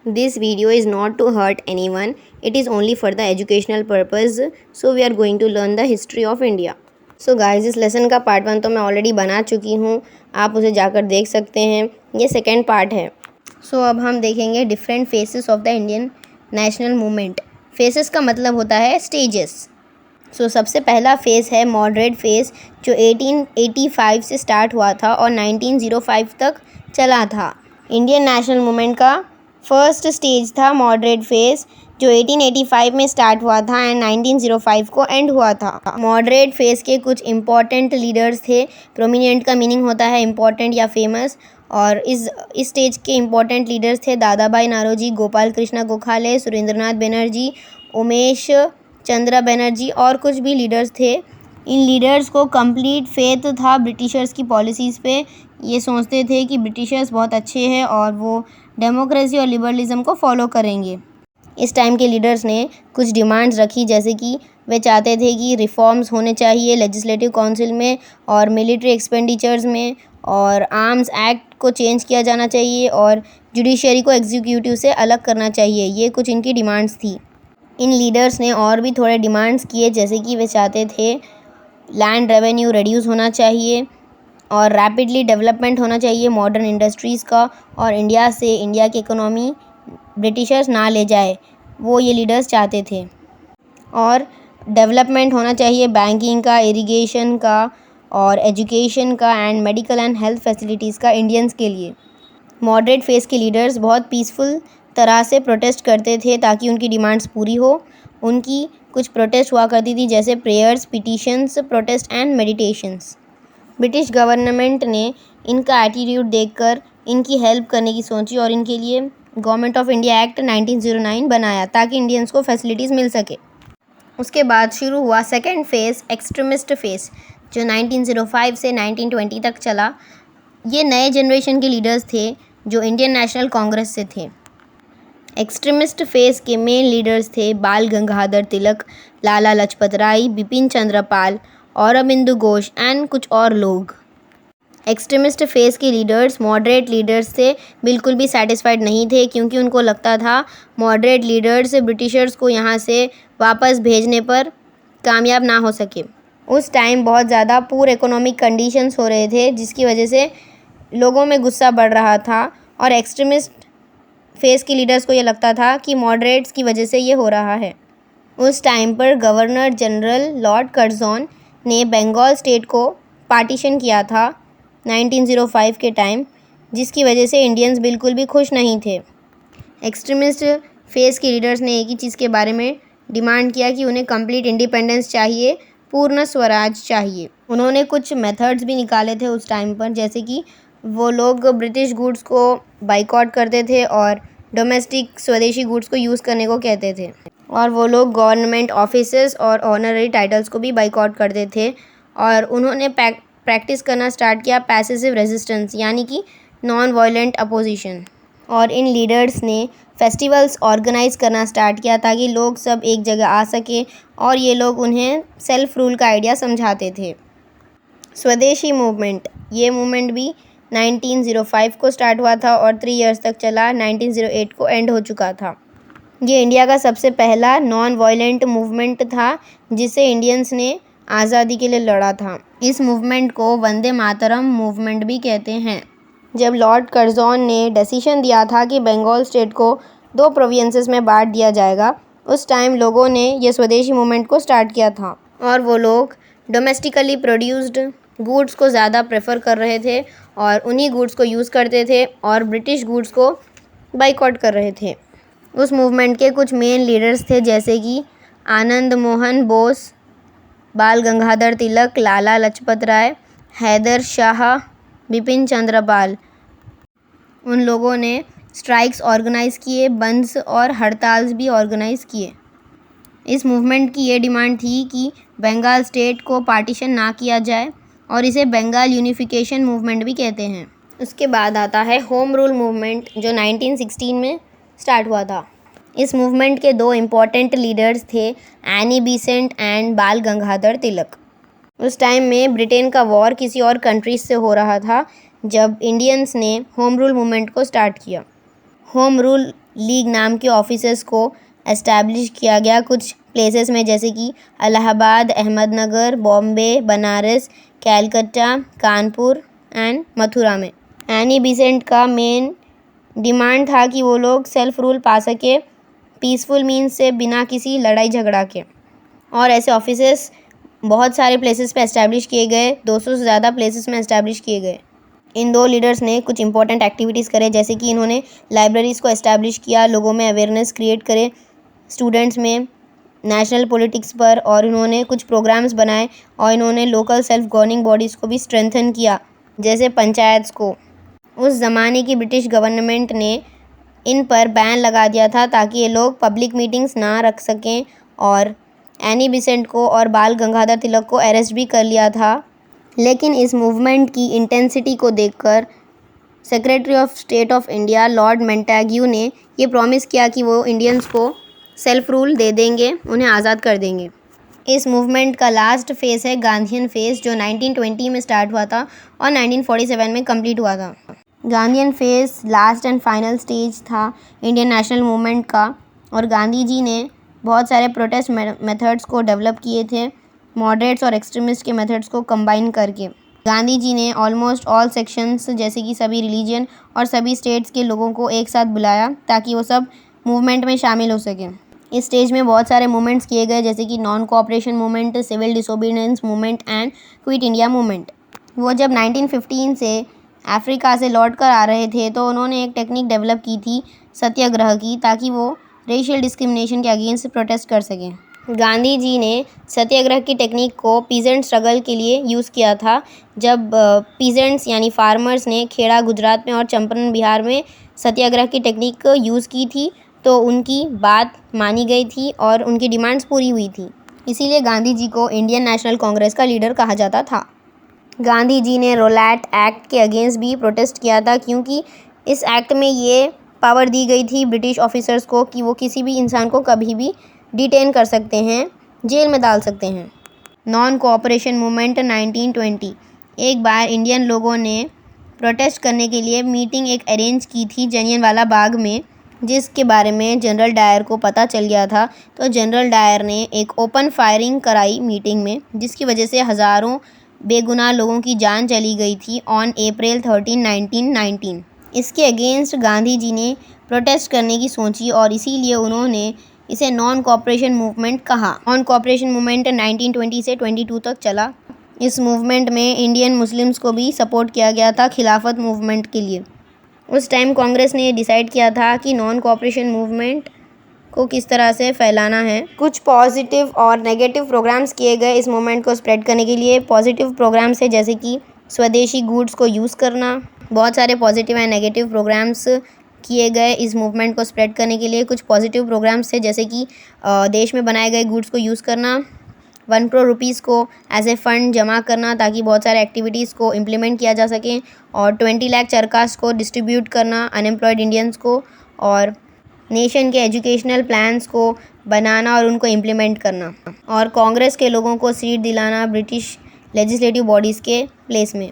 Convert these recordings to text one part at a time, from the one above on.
This video is not to hurt anyone, it is only for the educational purpose. So we are going to learn the history of India. So guys, इस lesson का part 1 तो मैं already बना चुकी हूँ, आप उसे जाकर देख सकते हैं। ये सेकेंड पार्ट है। सो अब हम देखेंगे different phases of the Indian national movement. Faces का मतलब होता है स्टेजेस। सो सबसे पहला फेस है मॉडरेट फेस, जो 1885 से स्टार्ट हुआ था और 1905 तक चला था। इंडियन नेशनल मूवमेंट का फर्स्ट स्टेज था मॉडरेट फेस, जो 1885 में स्टार्ट हुआ था एंड 1905 को एंड हुआ था। मॉडरेट फेस के कुछ इम्पॉर्टेंट लीडर्स थे। प्रोमिनेंट का मीनिंग होता है इम्पॉर्टेंट या फेमस, और इस स्टेज के इम्पॉर्टेंट लीडर्स थे दादा भाई नारोजी, गोपाल कृष्ण गोखले, सुरेंद्रनाथ बनर्जी, उमेश चंद्र बनर्जी और कुछ भी लीडर्स थे। इन लीडर्स को कंप्लीट फेथ था ब्रिटिशर्स की पॉलिसीज़ पे। ये सोचते थे कि ब्रिटिशर्स बहुत अच्छे हैं और वो डेमोक्रेसी और लिबरलिज्म को फॉलो करेंगे। इस टाइम के लीडर्स ने कुछ डिमांड्स रखी, जैसे कि वे चाहते थे कि रिफॉर्म्स होने चाहिए लेजिस्लेटिव काउंसिल में और मिलिट्री एक्सपेंडिचर्स में, और आर्म्स एक्ट को चेंज किया जाना चाहिए और जुडिशरी को एग्जीक्यूटिव से अलग करना चाहिए। ये कुछ इनकी डिमांड्स थी। इन लीडर्स ने और भी थोड़े डिमांड्स किए, जैसे कि वे चाहते थे लैंड रेवेन्यू रिड्यूस होना चाहिए और रैपिडली डेवलपमेंट होना चाहिए मॉडर्न इंडस्ट्रीज़ का, और इंडिया की इकोनॉमी ब्रिटिशर्स ना ले जाए, वो ये लीडर्स चाहते थे। और डेवलपमेंट होना चाहिए बैंकिंग का, इरिगेशन का और एजुकेशन का and medical and health facilities का इंडियंस के लिए। मॉडरेट फेस के लीडर्स बहुत पीसफुल तरह से प्रोटेस्ट करते थे ताकि उनकी डिमांड्स पूरी हो। उनकी कुछ प्रोटेस्ट हुआ करती थी, जैसे prayers, petitions, protest and meditations. British government ने इनका एटीट्यूड देखकर इनकी हेल्प करने की सोची और इनके लिए गवर्नमेंट ऑफ इंडिया एक्ट 1909 बनाया ताकि इंडियंस को फैसिलिटीज़ मिल सके। उसके बाद शुरू हुआ सेकेंड फेज़, एक्सट्रीमिस्ट फेस, जो 1905 से 1920 तक चला। ये नए जनरेशन के लीडर्स थे जो इंडियन नेशनल कांग्रेस से थे। एक्सट्रीमिस्ट फेस के मेन लीडर्स थे बाल गंगाधर तिलक, लाला लाजपत राय, बिपिन चंद्र पाल, औरोबिंदो घोष एंड कुछ और लोग। एक्सट्रीमिस्ट फेस के लीडर्स मॉडरेट लीडर्स से बिल्कुल भी सेटिस्फाइड नहीं थे, क्योंकि उनको लगता था मॉडरेट लीडर्स ब्रिटिशर्स को यहाँ से वापस भेजने पर कामयाब ना हो सके। उस टाइम बहुत ज़्यादा पूर इकोनॉमिक कंडीशंस हो रहे थे, जिसकी वजह से लोगों में गुस्सा बढ़ रहा था, और एक्सट्रीमिस्ट फेस के लीडर्स को ये लगता था कि मॉडरेट्स की वजह से ये हो रहा है। उस टाइम पर गवर्नर जनरल लॉर्ड कर्जन ने बंगाल स्टेट को पार्टीशन किया था 1905 के टाइम, जिसकी वजह से इंडियंस बिल्कुल भी खुश नहीं थे। एक्सट्रीमिस्ट फेस के लीडर्स ने एक ही चीज़ के बारे में डिमांड किया कि उन्हें कंप्लीट इंडिपेंडेंस चाहिए, पूर्ण स्वराज चाहिए। उन्होंने कुछ मेथड्स भी निकाले थे उस टाइम पर, जैसे कि वो लोग ब्रिटिश गुड्स को बाइकआउट करते थे और डोमेस्टिक स्वदेशी गुड्स को यूज़ करने को कहते थे, और वो लोग गवर्नमेंट ऑफिसेस और ऑनररी टाइटल्स को भी बाइकआउट करते थे। और उन्होंने प्रैक्टिस करना स्टार्ट किया पैसिव रेजिस्टेंस, यानी कि नॉन वायलेंट अपोजिशन। और इन लीडर्स ने फेस्टिवल्स ऑर्गेनाइज करना स्टार्ट किया ताकि लोग सब एक जगह आ सके, और ये लोग उन्हें सेल्फ रूल का आइडिया समझाते थे। स्वदेशी मूवमेंट, ये मूवमेंट भी 1905 को स्टार्ट हुआ था और 3 इयर्स तक चला। 1908 को एंड हो चुका था। ये इंडिया का सबसे पहला नॉन वायलेंट मूवमेंट था जिसे इंडियंस ने आज़ादी के लिए लड़ा था। इस मूवमेंट को वंदे मातरम मूवमेंट भी कहते हैं। जब लॉर्ड कर्जन ने डिसीजन दिया था कि बंगाल स्टेट को 2 प्रोविंसेस में बांट दिया जाएगा, उस टाइम लोगों ने ये स्वदेशी मूवमेंट को स्टार्ट किया था, और वो लोग डोमेस्टिकली प्रोड्यूस्ड गुड्स को ज़्यादा प्रेफर कर रहे थे और उन्हीं गुड्स को यूज़ करते थे, और ब्रिटिश गुड्स को बाइकआउट कर रहे थे। उस मूवमेंट के कुछ मेन लीडर्स थे, जैसे कि आनंद मोहन बोस, बाल गंगाधर तिलक, लाला लाजपत राय, हैदर शाह, बिपिन चंद्र पाल। उन लोगों ने स्ट्राइक्स ऑर्गेनाइज़ किए, बंद्स और हड़ताल्स भी ऑर्गेनाइज़ किए। इस मूवमेंट की ये डिमांड थी कि बंगाल स्टेट को पार्टीशन ना किया जाए, और इसे बंगाल यूनिफिकेशन मूवमेंट भी कहते हैं। उसके बाद आता है होम रूल मूवमेंट, जो 1916 में स्टार्ट हुआ था। इस मूवमेंट के 2 इम्पॉर्टेंट लीडर्स थे एनी बेसेंट एंड बाल गंगाधर तिलक। उस टाइम में ब्रिटेन का वॉर किसी और कंट्रीज से हो रहा था जब इंडियंस ने होम रूल मूवमेंट को स्टार्ट किया। होम रूल लीग नाम के ऑफिसेस को एस्टैब्लिश किया गया कुछ प्लेसेस में, जैसे कि इलाहाबाद, अहमदनगर, बॉम्बे, बनारस, कैलकत्ता, कानपुर एंड मथुरा में। एनी बेसेंट का मेन डिमांड था कि वो लोग सेल्फ रूल पा सके पीसफुल मीन्स से, बिना किसी लड़ाई झगड़ा के। और ऐसे ऑफिसेस बहुत सारे प्लेसेस पे एस्टैब्लिश किए गए, 200 से ज़्यादा प्लेसेस में एस्टैब्लिश किए गए। इन दो लीडर्स ने कुछ इंपॉर्टेंट एक्टिविटीज़ करे, जैसे कि इन्होंने लाइब्रेरीज़ को एस्टैब्लिश किया, लोगों में अवेयरनेस क्रिएट करे स्टूडेंट्स में नेशनल पॉलिटिक्स पर, और इन्होंने कुछ प्रोग्राम्स बनाए, और इन्होंने लोकल सेल्फ गवर्निंग बॉडीज़ को भी स्ट्रेंथन किया, जैसे पंचायत्स को। उस ज़माने की ब्रिटिश गवर्नमेंट ने इन पर बैन लगा दिया था ताकि ये लोग पब्लिक मीटिंग्स ना रख सकें, और एनी बेसेंट को और बाल गंगाधर तिलक को अरेस्ट भी कर लिया था। लेकिन इस मूवमेंट की इंटेंसिटी को देखकर secretary of state of India Lord Montagu ने ये प्रॉमिस किया कि वो इंडियंस को सेल्फ रूल दे देंगे, उन्हें आज़ाद कर देंगे। इस मूवमेंट का लास्ट फेज़ है गांधीयन फेज़, जो 1920 में स्टार्ट हुआ था और 1947 में कंप्लीट हुआ था। Gandhian phase last and final stage था इंडियन नेशनल मूवमेंट का, और गांधी जी ने बहुत सारे प्रोटेस्ट मेथड्स को डेवलप किए थे, मॉडरेट्स और एक्सट्रीमिस्ट के मेथड्स को कंबाइन करके। गांधी जी ने ऑलमोस्ट ऑल सेक्शंस, जैसे कि सभी रिलीजन और सभी स्टेट्स के लोगों को एक साथ बुलाया ताकि वो सब मूवमेंट में शामिल हो सकें। इस स्टेज में बहुत सारे मूवमेंट्स किए गए, जैसे कि non cooperation movement, civil disobedience movement and quit India movement. वो जब 1915 से अफ्रीका से लौट कर आ रहे थे तो उन्होंने एक टेक्निक डेवलप की थी सत्याग्रह की, ताकि वो रेशियल डिस्क्रिमिनेशन के अगेंस्ट प्रोटेस्ट कर सकें। गांधी जी ने सत्याग्रह की टेक्निक को पीजेंट स्ट्रगल के लिए यूज़ किया था, जब पीजेंट्स यानी फार्मर्स ने खेड़ा गुजरात में और चंपारण बिहार में सत्याग्रह की टेक्निक यूज़ की थी, तो उनकी बात मानी गई थी और उनकी डिमांड्स पूरी हुई थी। इसीलिए गांधी जी को इंडियन नेशनल कांग्रेस का लीडर कहा जाता था। गांधी जी ने रोलैट एक्ट के अगेंस्ट भी प्रोटेस्ट किया था, क्योंकि इस एक्ट में ये पावर दी गई थी ब्रिटिश ऑफिसर्स को कि वो किसी भी इंसान को कभी भी डिटेन कर सकते हैं, जेल में डाल सकते हैं। Non cooperation movement 1920। एक बार इंडियन लोगों ने प्रोटेस्ट करने के लिए मीटिंग एक अरेंज की थी जलियांवाला बाग में, जिसके बारे में जनरल डायर को पता चल गया था। तो जनरल डायर ने एक ओपन फायरिंग कराई मीटिंग में, जिसकी वजह से हज़ारों बेगुनाह लोगों की जान चली गई थी ऑन अप्रैल 13, 1919। इसके अगेंस्ट गांधी जी ने प्रोटेस्ट करने की सोची, और इसीलिए उन्होंने इसे नॉन कोऑपरेशन मूवमेंट कहा। नॉन कोऑपरेशन मूवमेंट 1920 से 22 तक चला। इस मूवमेंट में इंडियन मुस्लिम्स को भी सपोर्ट किया गया था खिलाफत मूवमेंट के लिए। उस टाइम कांग्रेस ने डिसाइड किया था कि नॉन कोऑपरेशन मूवमेंट को किस तरह से फैलाना है। कुछ पॉजिटिव और नेगेटिव प्रोग्राम्स किए गए इस मूवमेंट को स्प्रेड करने के लिए। पॉजिटिव प्रोग्राम्स है जैसे कि स्वदेशी गुड्स को यूज़ करना। बहुत सारे पॉजिटिव एंड नेगेटिव प्रोग्राम्स किए गए इस मूवमेंट को स्प्रेड करने के लिए। कुछ पॉजिटिव प्रोग्राम्स थे जैसे कि देश में बनाए गए गुड्स को यूज़ करना, 1 करोड़ रुपीज़ को एज ए फ़ंड जमा करना ताकि बहुत सारे एक्टिविटीज़ को इम्प्लीमेंट किया जा सके, और 20 लाख चरखास को डिस्ट्रीब्यूट करना अनएम्प्लॉयड इंडियंस को, और नेशन के एजुकेशनल प्लान्स को बनाना और उनको इम्प्लीमेंट करना, और कांग्रेस के लोगों को सीट दिलाना ब्रिटिश लेजिस्लेटिव बॉडीज़ के प्लेस में।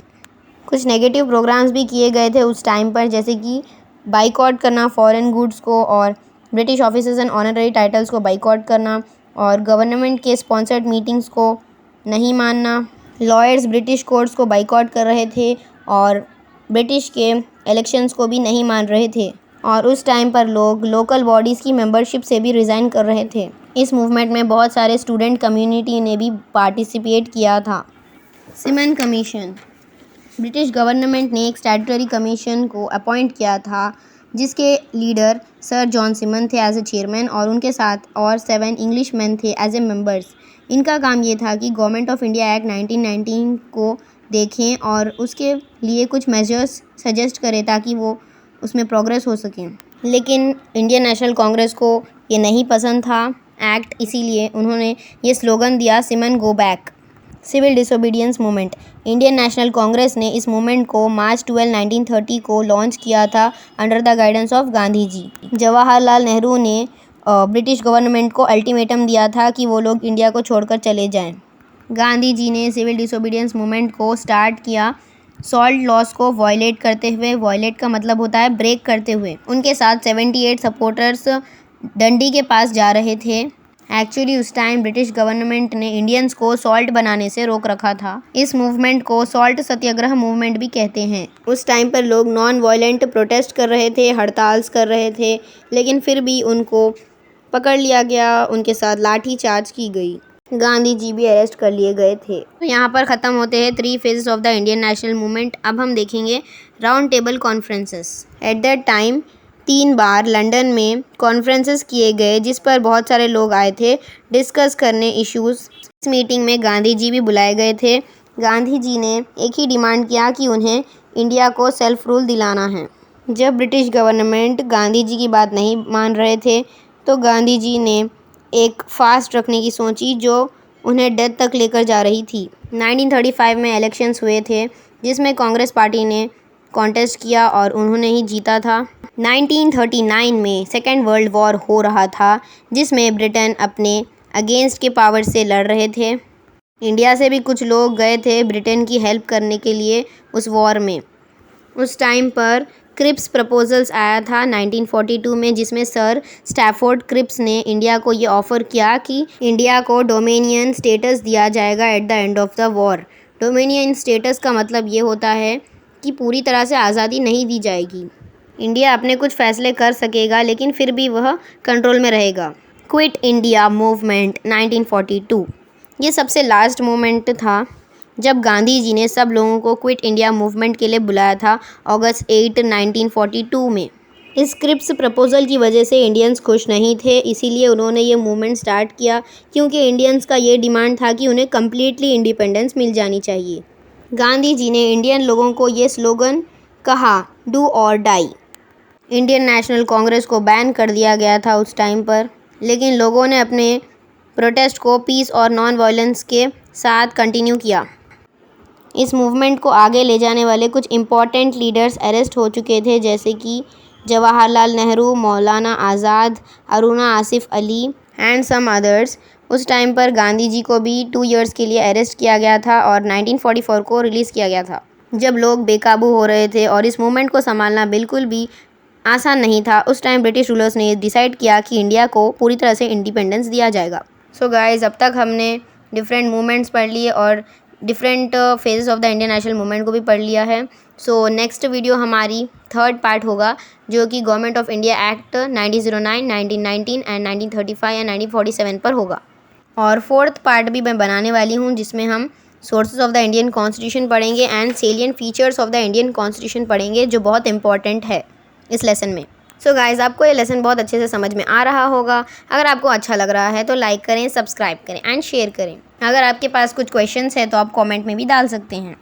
कुछ नेगेटिव प्रोग्राम्स भी किए गए थे उस टाइम पर, जैसे कि बाइकआउट करना फॉरेन गुड्स को, और British officers and honorary titles को बाइकआउट करना, और गवर्नमेंट के स्पॉन्सर्ड मीटिंग्स को नहीं मानना। लॉयर्स ब्रिटिश कोर्ट्स को बाइकआउट कर रहे थे और ब्रिटिश के इलेक्शंस को भी नहीं मान रहे थे, और उस टाइम पर लोग लोकल बॉडीज़ की मेंबरशिप से भी रिज़ाइन कर रहे थे। इस मूवमेंट में बहुत सारे स्टूडेंट कम्युनिटी ने भी पार्टिसिपेट किया था। सिमन कमीशन। ब्रिटिश गवर्नमेंट ने एक स्टैट्यूटरी कमीशन को अपॉइंट किया था, जिसके लीडर सर जॉन सिमन थे एज ए चेयरमैन, और उनके साथ और 7 इंग्लिश मैन थे एज ए मेंबर्स। इनका काम ये था कि गवर्नमेंट ऑफ इंडिया एक्ट 1919 को देखें और उसके लिए कुछ मेजर्स सजेस्ट करें ताकि वो उसमें प्रोग्रेस हो सके। लेकिन इंडियन नेशनल कांग्रेस को ये नहीं पसंद था एक्ट, इसीलिए उन्होंने ये स्लोगन दिया, Simon go back. Civil disobedience movement. Indian National Congress ने इस मूवमेंट को मार्च 12, 1930 को लॉन्च किया था under the guidance of Gandhi ji. Jawaharlal Nehru ने ब्रिटिश गवर्नमेंट को अल्टीमेटम दिया था कि वो लोग इंडिया को छोड़कर चले जाएं। गांधी जी ने सिविल डिसोबीडियंस मूवमेंट को स्टार्ट किया सॉल्ट लॉस को वॉयलेट करते हुए, वॉयलेट का मतलब होता है ब्रेक करते हुए, उनके साथ 78 सपोर्टर्स डंडी के पास जा रहे थे। एक्चुअली उस टाइम ब्रिटिश गवर्नमेंट ने इंडियंस को सॉल्ट बनाने से रोक रखा था। इस मूवमेंट को सॉल्ट सत्याग्रह मूवमेंट भी कहते हैं। उस टाइम पर लोग नॉन वायलेंट प्रोटेस्ट कर रहे थे, हड़ताल कर रहे थे, लेकिन फिर भी उनको पकड़ लिया गया, उनके साथ लाठी चार्ज की गई। गांधी जी भी अरेस्ट कर लिए गए थे। तो यहाँ पर ख़त्म होते हैं 3 phases of the Indian national movement. अब हम देखेंगे round table conferences. At that time 3 bar London में कॉन्फ्रेंसेस किए गए, जिस पर बहुत सारे लोग आए थे डिस्कस करने इश्यूज़। इस मीटिंग में गांधी जी भी बुलाए गए थे। गांधी जी ने एक ही डिमांड किया कि उन्हें इंडिया को सेल्फ रूल दिलाना है। जब ब्रिटिश गवर्नमेंट गांधी जी की बात नहीं मान रहे थे, तो गांधी जी ने एक फास्ट रखने की सोची जो उन्हें डेथ तक लेकर जा रही थी। 1935 में इलेक्शंस हुए थे, जिसमें कांग्रेस पार्टी ने कॉन्टेस्ट किया और उन्होंने ही जीता था। 1939 में सेकेंड वर्ल्ड वॉर हो रहा था, जिसमें ब्रिटेन अपने अगेंस्ट के पावर से लड़ रहे थे। इंडिया से भी कुछ लोग गए थे ब्रिटेन की हेल्प करने के लिए उस वॉर में। उस टाइम पर क्रिप्स प्रपोजल्स आया था 1942 में, जिसमें सर स्टैफोर्ड क्रिप्स ने इंडिया को ये ऑफ़र किया कि इंडिया को डोमिनियन स्टेटस दिया जाएगा at the end of the war. Dominion status का मतलब ये होता है कि पूरी तरह से आज़ादी नहीं दी जाएगी, इंडिया अपने कुछ फैसले कर सकेगा, लेकिन फिर भी वह कंट्रोल में रहेगा। क्विट इंडिया मूवमेंट 1942, ये सबसे लास्ट मूवमेंट था जब गांधी जी ने सब लोगों को क्विट इंडिया मूवमेंट के लिए बुलाया था अगस्त 8, 1942 में। इस क्रिप्स प्रपोजल की वजह से इंडियंस खुश नहीं थे, इसीलिए उन्होंने ये मूवमेंट स्टार्ट किया, क्योंकि इंडियंस का ये डिमांड था कि उन्हें कम्प्लीटली इंडिपेंडेंस मिल जानी चाहिए। गांधी जी ने इंडियन लोगों को ये स्लोगन कहा, डू और डाई। इंडियन नेशनल कांग्रेस को बैन कर दिया गया था उस टाइम पर, लेकिन लोगों ने अपने प्रोटेस्ट को पीस और नॉन वायलेंस के साथ कंटिन्यू किया। इस मूवमेंट को आगे ले जाने वाले कुछ इम्पॉर्टेंट लीडर्स अरेस्ट हो चुके थे, जैसे कि Jawaharlal Nehru, Maulana Azad, Aruna Asaf Ali and some others. उस टाइम पर गांधी जी को भी 2 इयर्स के लिए अरेस्ट किया गया था और 1944 को रिलीज़ किया गया था, जब लोग बेकाबू हो रहे थे और इस मूवमेंट को संभालना बिल्कुल भी आसान नहीं था। उस टाइम ब्रिटिश रूलर्स ने डिसाइड किया कि इंडिया को पूरी तरह से इंडिपेंडेंस दिया जाएगा। सो गाइस, अब तक हमने डिफरेंट मूवमेंट्स पढ़ लिए और different phases of the Indian national movement को भी पढ़ लिया है। सो नेक्स्ट वीडियो हमारी 3rd पार्ट होगा, जो कि government of India act 1909, 1919 and 1935 and 1947 पर होगा। और 4th पार्ट भी मैं बनाने वाली हूँ, जिसमें हम sources of the Indian constitution पढ़ेंगे and salient features of the Indian constitution पढ़ेंगे, जो बहुत इंपॉर्टेंट है इस लेसन में। सो गाइज़, आपको ये लेसन बहुत अच्छे से समझ में आ रहा होगा। अगर आपको अच्छा लग रहा है तो लाइक करें, सब्सक्राइब करें एंड शेयर करें। अगर आपके पास कुछ क्वेश्चंस है तो आप कमेंट में भी डाल सकते हैं।